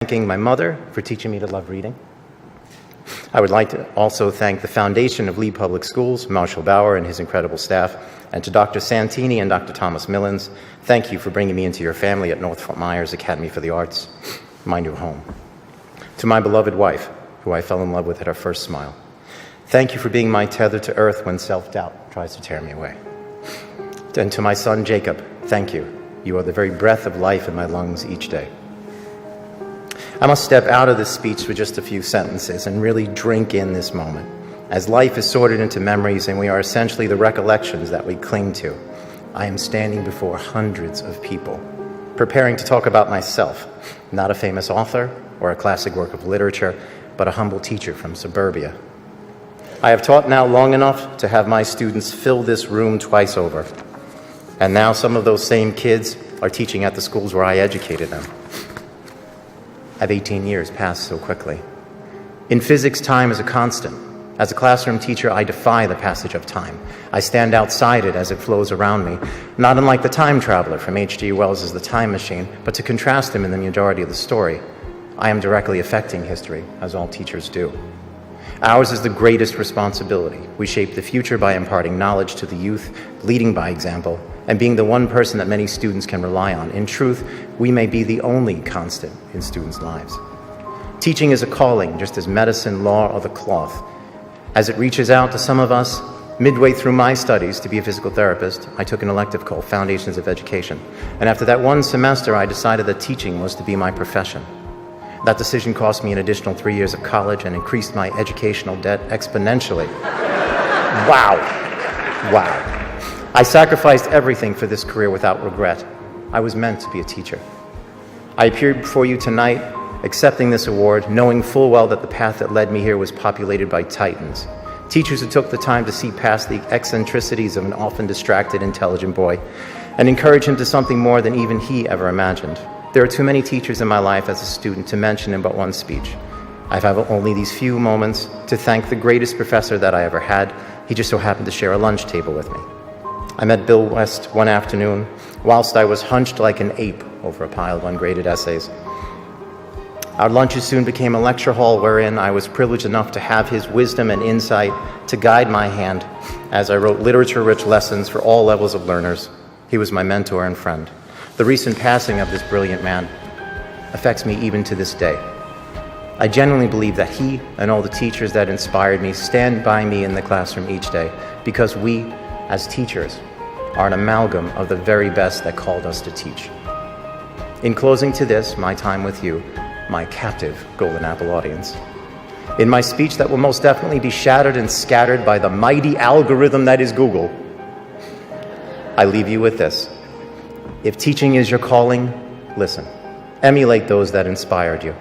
Thanking my mother for teaching me to love reading. I would like to also thank the foundation of Lee Public Schools, Marshall Bauer and his incredible staff, and to Dr. Santini and Dr. Thomas Millens. Thank you for bringing me into your family at North Fort Myers Academy for the Arts, my new home. To my beloved wife, who I fell in love with at our first smile. Thank you for being my tether to earth when self-doubt tries to tear me away. And to my son, Jacob, thank you. You are the very breath of life in my lungs each day. I must step out of this speech for just a few sentences and really drink in this moment, as life is sorted into memories and we are essentially the recollections that we cling to. I am standing before hundreds of people, preparing to talk about myself, not a famous author or a classic work of literature, but a humble teacher from suburbia. I have taught now long enough to have my students fill this room twice over, and now some of those same kids are teaching at the schools where I educated them. Have 18 years passed so quickly. In physics, time is a constant. As a classroom teacher, I defy the passage of time. I stand outside it as it flows around me, not unlike the time traveler from H.G. Wells' The Time Machine, but to contrast him in the majority of the story, I am directly affecting history, as all teachers do. Ours is the greatest responsibility. We shape the future by imparting knowledge to the youth, leading by example, and being the one person that many students can rely on. In truth, we may be the only constant in students' lives. Teaching is a calling, just as medicine, law, or the cloth. As it reaches out to some of us, midway through my studies to be a physical therapist, I took an elective called Foundations of Education. And after that one semester, I decided that teaching was to be my profession. That decision cost me an additional 3 years of college and increased my educational debt exponentially. Wow. I sacrificed everything for this career without regret. I was meant to be a teacher. I appeared before you tonight, accepting this award, knowing full well that the path that led me here was populated by titans. Teachers who took the time to see past the eccentricities of an often distracted, intelligent boy and encourage him to something more than even he ever imagined. There are too many teachers in my life as a student to mention in but one speech. I've had only these few moments to thank the greatest professor that I ever had. He just so happened to share a lunch table with me. I met Bill West one afternoon whilst I was hunched like an ape over a pile of ungraded essays. Our lunches soon became a lecture hall wherein I was privileged enough to have his wisdom and insight to guide my hand as I wrote literature-rich lessons for all levels of learners. He was my mentor and friend. The recent passing of this brilliant man affects me even to this day. I genuinely believe that he and all the teachers that inspired me stand by me in the classroom each day because we, as teachers, are an amalgam of the very best that called us to teach. In closing to this, my time with you, my captive Golden Apple audience, in my speech that will most definitely be shattered and scattered by the mighty algorithm that is Google, I leave you with this. If teaching is your calling, listen. Emulate those that inspired you.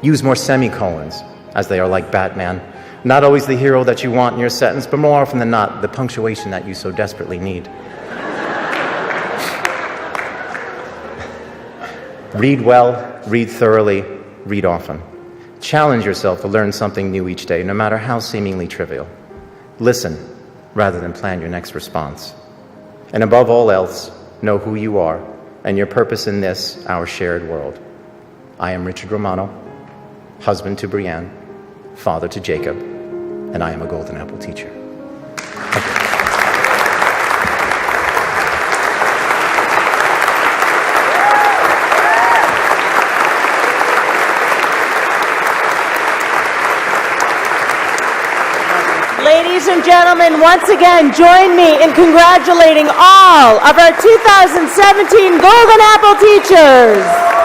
Use more semicolons, as they are like Batman. Not always the hero that you want in your sentence, but more often than not, the punctuation that you so desperately need. Read well, read thoroughly, read often. Challenge yourself to learn something new each day, no matter how seemingly trivial. Listen, rather than plan your next response. And above all else, know who you are and your purpose in this, our shared world. I am Richard Romano, husband to Brianne, father to Jacob, and I am a Golden Apple teacher. Ladies and gentlemen, once again, join me in congratulating all of our 2017 Golden Apple teachers.